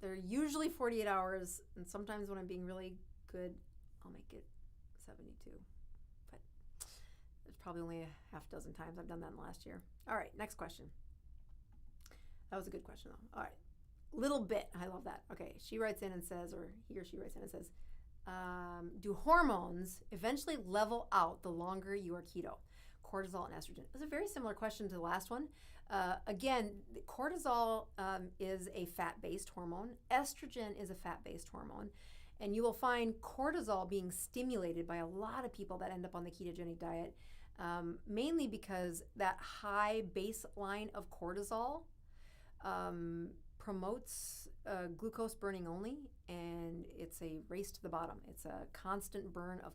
they're usually 48 hours. And sometimes when I'm being really good, I'll make it 72. But there's probably only a half dozen times I've done that in the last year. All right, next question. That was a good question, though. All right. Little bit. I love that. Okay, she writes in and says, or he or she writes in and says, do hormones eventually level out the longer you are keto? Cortisol and estrogen. It's a very similar question to the last one. Again, cortisol is a fat-based hormone. Estrogen is a fat-based hormone. And you will find cortisol being stimulated by a lot of people that end up on the ketogenic diet, mainly because that high baseline of cortisol promotes glucose burning only, and it's a race to the bottom. It's a constant burn of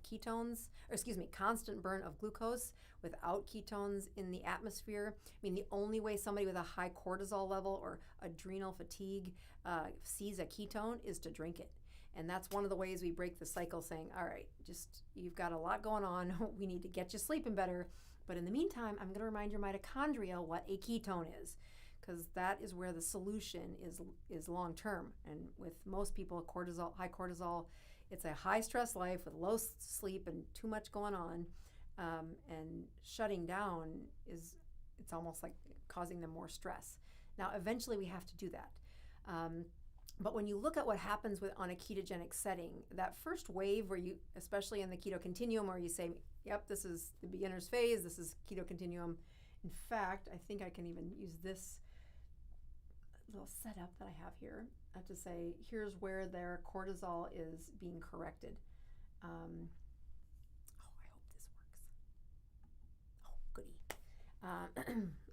constant burn of glucose without ketones in the atmosphere. I mean, the only way somebody with a high cortisol level or adrenal fatigue sees a ketone is to drink it. And that's one of the ways we break the cycle, saying, all right, you've got a lot going on. We need to get you sleeping better. But in the meantime, I'm going to remind your mitochondria what a ketone is, because that is where the solution is long term. And with most people, high cortisol, it's a high stress life with low sleep and too much going on, and shutting down it's almost like causing them more stress. Now, eventually we have to do that. But when you look at what happens on a ketogenic setting, that first wave where you, especially in the keto continuum, where you say, yep, this is the beginner's phase, this is keto continuum. In fact, I think I can even use this little setup that I have here to say, here's where their cortisol is being corrected. I hope this works. Oh, goody.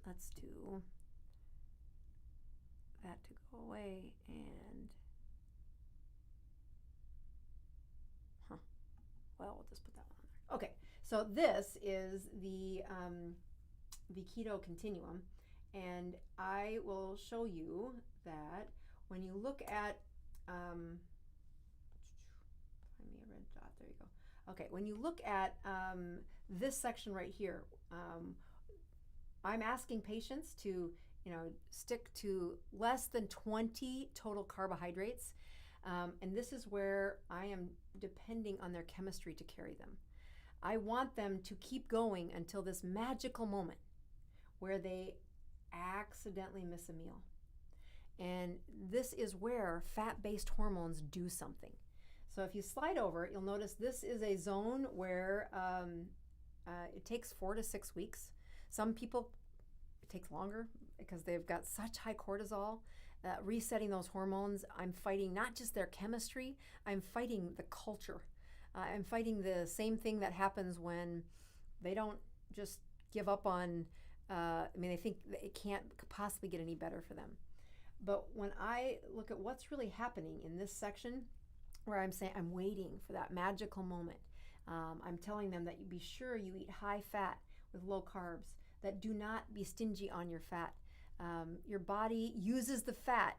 Let's do that to go away, and well, we'll just put that one on there. Okay, so this is the keto continuum, and I will show you that when you look at find me a red dot, there you go. Okay, when you look at this section right here, I'm asking patients to stick to less than 20 total carbohydrates. And this is where I am depending on their chemistry to carry them. I want them to keep going until this magical moment where they accidentally miss a meal. And this is where fat-based hormones do something. So if you slide over, you'll notice this is a zone where it takes 4 to 6 weeks. Some people, it takes longer because they've got such high cortisol. Resetting those hormones, I'm fighting not just their chemistry, I'm fighting the culture. I'm fighting the same thing that happens when they don't just give up on, they think that it can't possibly get any better for them. But when I look at what's really happening in this section, where I'm saying I'm waiting for that magical moment, I'm telling them that you be sure you eat high fat with low carbs, that do not be stingy on your fat. Your body uses the fat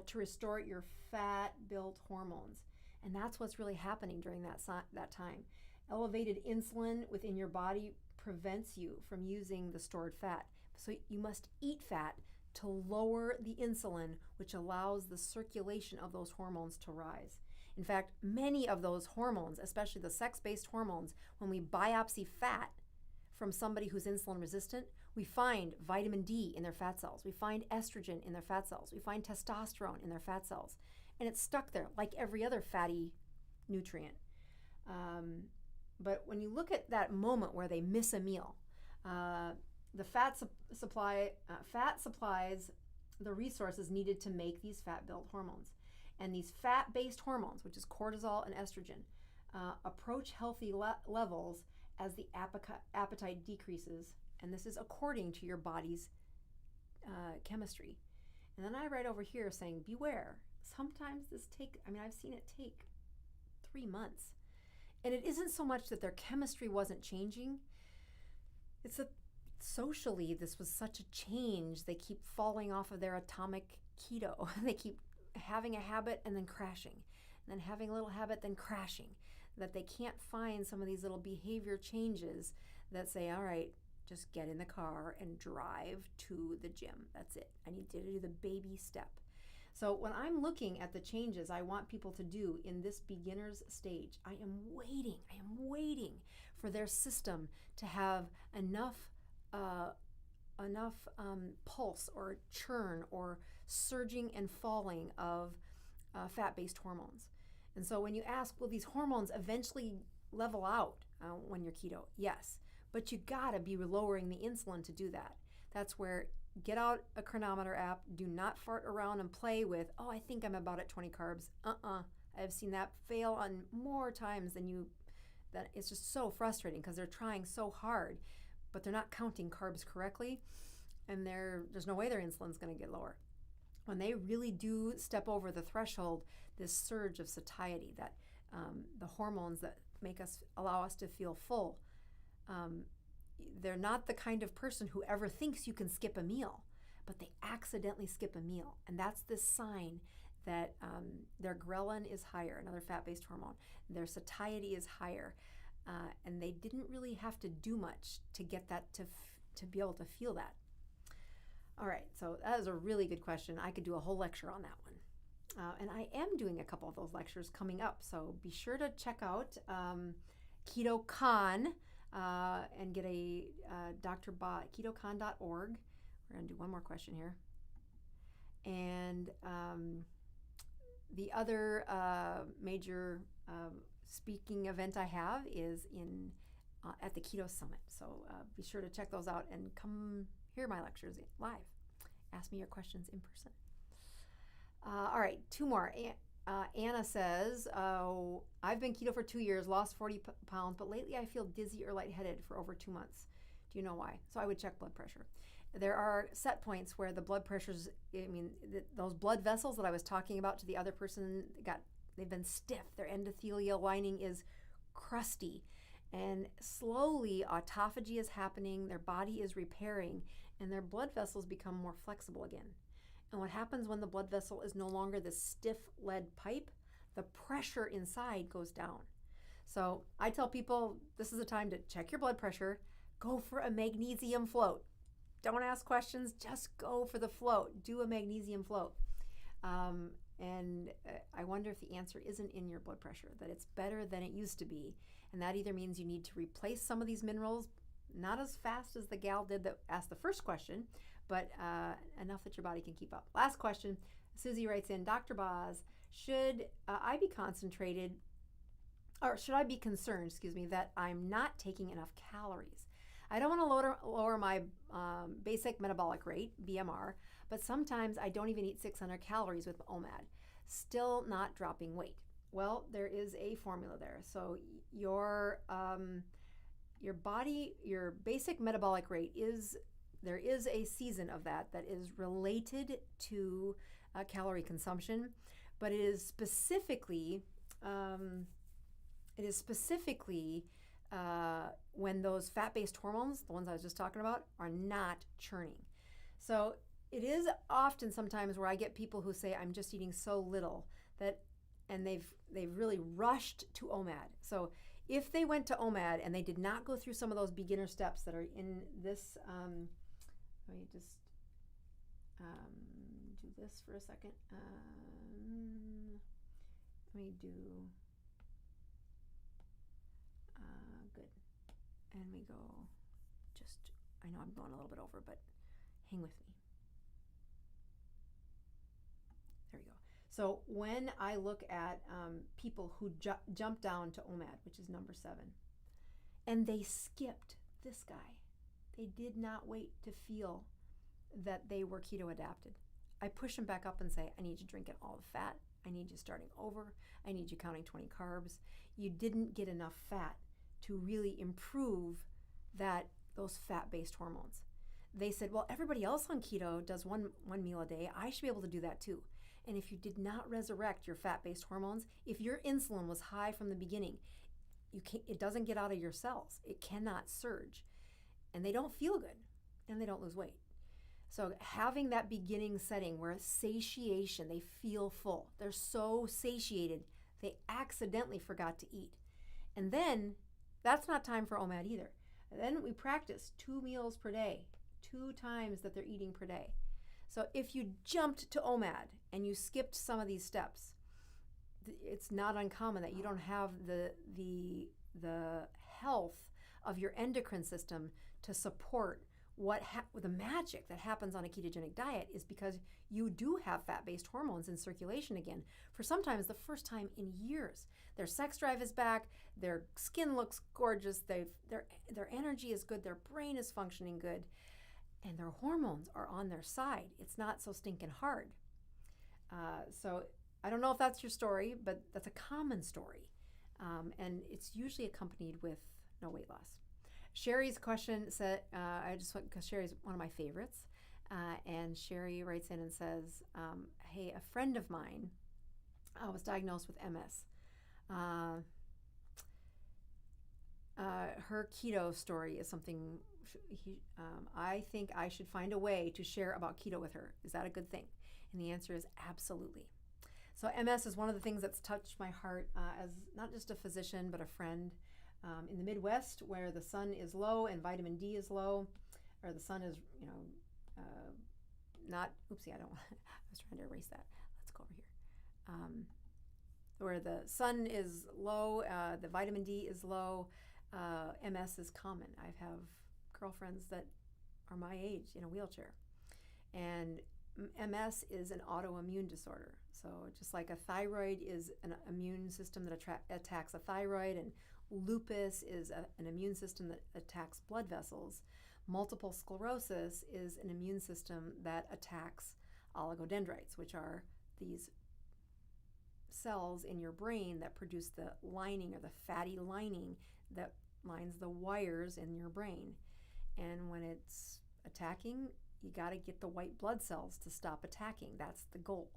to restore your fat-built hormones. And that's what's really happening during that time. Elevated insulin within your body prevents you from using the stored fat. So you must eat fat to lower the insulin, which allows the circulation of those hormones to rise. In fact, many of those hormones, especially the sex-based hormones, when we biopsy fat from somebody who's insulin resistant, We find vitamin D in their fat cells. We find estrogen in their fat cells. We find testosterone in their fat cells. And it's stuck there like every other fatty nutrient. But when you look at that moment where they miss a meal, the fat supplies the resources needed to make these fat-built hormones. And these fat-based hormones, which is cortisol and estrogen, approach healthy levels as the appetite decreases. And this is according to your body's chemistry. And then I write over here saying, beware. Sometimes I've seen it take 3 months. And it isn't so much that their chemistry wasn't changing. It's that socially, this was such a change. They keep falling off of their atomic keto. They keep having a habit and then crashing. And then having a little habit, then crashing. That they can't find some of these little behavior changes that say, all right, just get in the car and drive to the gym. That's it. I need to do the baby step. So when I'm looking at the changes I want people to do in this beginner's stage, I am waiting for their system to have enough pulse or churn or surging and falling of fat-based hormones. And so when you ask, will these hormones eventually level out when you're keto? Yes, but you gotta be lowering the insulin to do that. That's where get out a chronometer app. Do not fart around and play with, oh, I think I'm about at 20 carbs. I've seen that fail on more times than that it's just so frustrating because they're trying so hard, but they're not counting carbs correctly, and there's no way their insulin's gonna get lower. When they really do step over the threshold, this surge of satiety, that the hormones that allow us to feel full, they're not the kind of person who ever thinks you can skip a meal, but they accidentally skip a meal. And that's the sign that their ghrelin is higher, another fat-based hormone. Their satiety is higher. And they didn't really have to do much to get that to be able to feel that. All right, so that is a really good question. I could do a whole lecture on that one. And I am doing a couple of those lectures coming up. So be sure to check out KetoCON and get a Dr Boz, KetoCON.org. We're going to do one more question here. And the other major speaking event I have is at the Keto Summit. So be sure to check those out and come hear my lectures live. Ask me your questions in person. All right, 2 more. Anna says, I've been keto for 2 years, lost 40 pounds, but lately I feel dizzy or lightheaded for over 2 months. Do you know why? So I would check blood pressure. There are set points where the blood pressures, those blood vessels that I was talking about to the other person, they've been stiff. Their endothelial lining is crusty. And slowly autophagy is happening, their body is repairing, and their blood vessels become more flexible again. And what happens when the blood vessel is no longer this stiff lead pipe? The pressure inside goes down. So I tell people this is a time to check your blood pressure, go for a magnesium float. Don't ask questions, just go for the float. Do a magnesium float. And I wonder if the answer isn't in your blood pressure, that it's better than it used to be. And that either means you need to replace some of these minerals, not as fast as the gal did that asked the first question, but enough that your body can keep up. Last question, Susie writes in, Dr. Boz, should I be concerned, that I'm not taking enough calories? I don't want to lower my basic metabolic rate, BMR, but sometimes I don't even eat 600 calories with OMAD, still not dropping weight. Well, there is a formula there. So your body, your basic metabolic rate there is a season of that is related to calorie consumption, but it is specifically when those fat-based hormones, the ones I was just talking about, are not churning. So it is often sometimes where I get people who say, I'm just eating so little and they've really rushed to OMAD. So if they went to OMAD and they did not go through some of those beginner steps that are in this, let me just do this for a second. Let me do, good. And we go, I know I'm going a little bit over, but hang with me. There we go. So when I look at people who jump down to OMAD, which is number 7, and they skipped this guy, they did not wait to feel that they were keto adapted. I push them back up and say, I need you drinking all the fat. I need you starting over. I need you counting 20 carbs. You didn't get enough fat to really improve those fat-based hormones. They said, well, everybody else on keto does one meal a day. I should be able to do that too. And if you did not resurrect your fat-based hormones, if your insulin was high from the beginning, it doesn't get out of your cells. It cannot surge. And they don't feel good, and they don't lose weight. So having that beginning setting where satiation, they feel full. They're so satiated, they accidentally forgot to eat. And then that's not time for OMAD either. And then we practice 2 meals per day, 2 times that they're eating per day. So if you jumped to OMAD and you skipped some of these steps, it's not uncommon that you don't have the health of your endocrine system to support the magic that happens on a ketogenic diet is because you do have fat-based hormones in circulation again for sometimes the first time in years. Their sex drive is back, their skin looks gorgeous, their energy is good, their brain is functioning good, and their hormones are on their side. It's not so stinking hard. So I don't know if that's your story, but that's a common story. And it's usually accompanied with no weight loss. Sherry's question said, I just went because Sherry's one of my favorites. And Sherry writes in and says, hey, a friend of mine was diagnosed with MS. Her keto story is something I think I should find a way to share about keto with her. Is that a good thing? And the answer is absolutely. So MS is one of the things that's touched my heart as not just a physician, but a friend. In the Midwest, where the sun is low and vitamin D is low, or the sun is, not, oopsie, I was trying to erase that. Let's go over here. Where the sun is low, the vitamin D is low, MS is common. I have girlfriends that are my age in a wheelchair. And MS is an autoimmune disorder. So just like a thyroid is an immune system that attacks a thyroid, and lupus is an immune system that attacks blood vessels, multiple sclerosis is an immune system that attacks oligodendrites, which are these cells in your brain that produce the lining or the fatty lining that lines the wires in your brain. And when it's attacking, you got to get the white blood cells to stop attacking. That's the goal.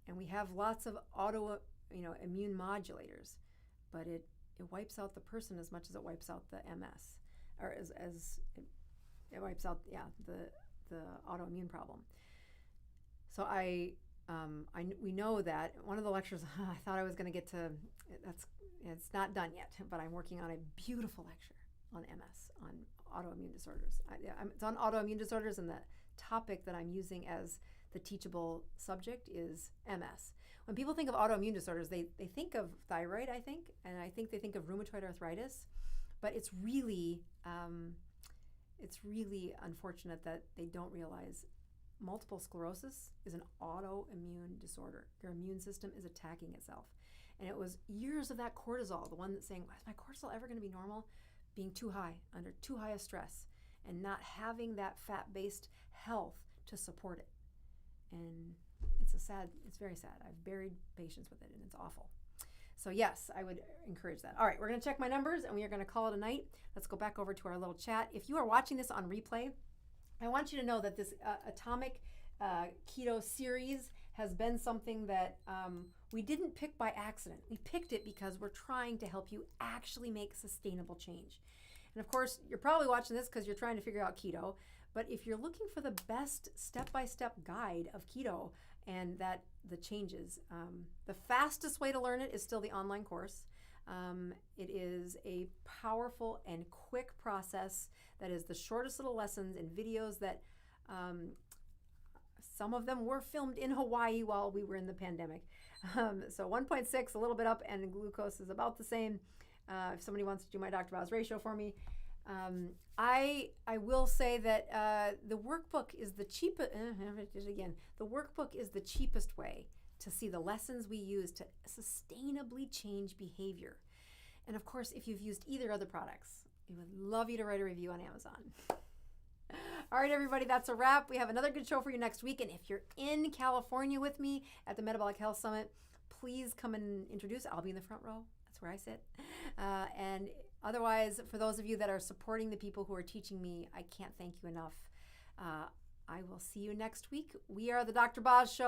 And we have lots of immune modulators, but it wipes out the person as much as it wipes out the MS, or as it wipes out the autoimmune problem. So we know that one of the lectures I thought I was going to get to, it's not done yet, but I'm working on a beautiful lecture on MS, on autoimmune disorders. It's on autoimmune disorders, and the topic that I'm using as the teachable subject is MS. When people think of autoimmune disorders, they think of thyroid, I think, and I think they think of rheumatoid arthritis, but it's really unfortunate that they don't realize multiple sclerosis is an autoimmune disorder. Your immune system is attacking itself. And it was years of that cortisol, the one that's saying, is my cortisol ever going to be normal? Being too high, under too high a stress, and not having that fat-based health to support it. And it's very sad. I've buried patients with it, and it's awful. So yes, I would encourage that. All right, we're going to check my numbers, and we are going to call it a night. Let's go back over to our little chat. If you are watching this on replay, I want you to know that this Atomic Keto series has been something that we didn't pick by accident. We picked it because we're trying to help you actually make sustainable change. And of course, you're probably watching this because you're trying to figure out keto. But if you're looking for the best step-by-step guide of keto and the changes, the fastest way to learn it is still the online course. It is a powerful and quick process that is the shortest little lessons and videos that some of them were filmed in Hawaii while we were in the pandemic. So 1.6, a little bit up, and glucose is about the same. If somebody wants to do my Dr. Boz ratio for me, I will say that the workbook is the cheapest. The workbook is the cheapest way to see the lessons we use to sustainably change behavior. And of course, if you've used either of the products, we would love you to write a review on Amazon. All right, everybody, that's a wrap. We have another good show for you next week. And if you're in California with me at the Metabolic Health Summit, please come and introduce. I'll be in the front row. That's where I sit. And otherwise, for those of you that are supporting the people who are teaching me, I can't thank you enough. I will see you next week. We are the Dr. Boz Show.